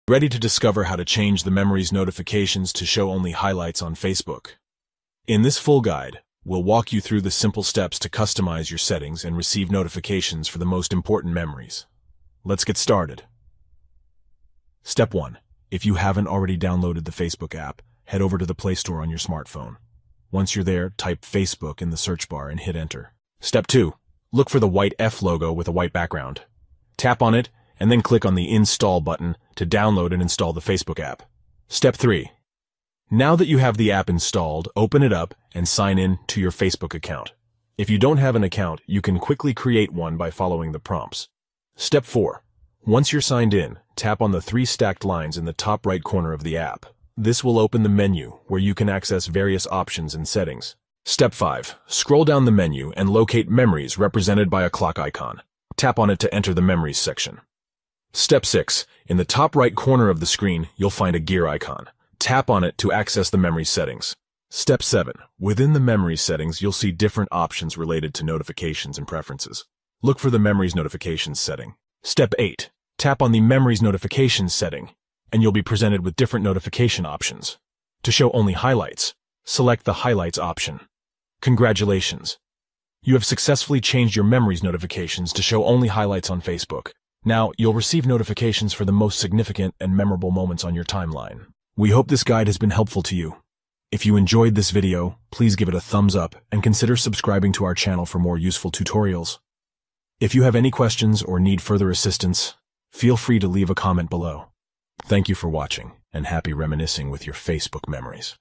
Ready to discover how to change the Memories notifications to show only highlights on Facebook? In this full guide, we'll walk you through the simple steps to customize your settings and receive notifications for the most important memories. Let's get started. Step 1. If you haven't already downloaded the Facebook app, head over to the Play Store on your smartphone. Once you're there, type Facebook in the search bar and hit enter. Step 2. Look for the white F logo with a white background. Tap on it and then click on the Install button to download and install the Facebook app. Step 3. Now that you have the app installed, open it up and sign in to your Facebook account. If you don't have an account, you can quickly create one by following the prompts. Step 4. Once you're signed in, tap on the 3 stacked lines in the top right corner of the app. This will open the menu where you can access various options and settings. Step 5. Scroll down the menu and locate Memories represented by a clock icon. Tap on it to enter the Memories section. Step 6. In the top right corner of the screen, you'll find a gear icon. Tap on it to access the Memories settings. Step 7. Within the Memories settings, you'll see different options related to notifications and preferences. Look for the Memories notifications setting. Step 8. Tap on the Memories notifications setting, and you'll be presented with different notification options. To show only highlights, select the Highlights option. Congratulations! You have successfully changed your Memories notifications to show only highlights on Facebook. Now, you'll receive notifications for the most significant and memorable moments on your timeline. We hope this guide has been helpful to you. If you enjoyed this video, please give it a thumbs up and consider subscribing to our channel for more useful tutorials. If you have any questions or need further assistance, feel free to leave a comment below. Thank you for watching, and happy reminiscing with your Facebook memories.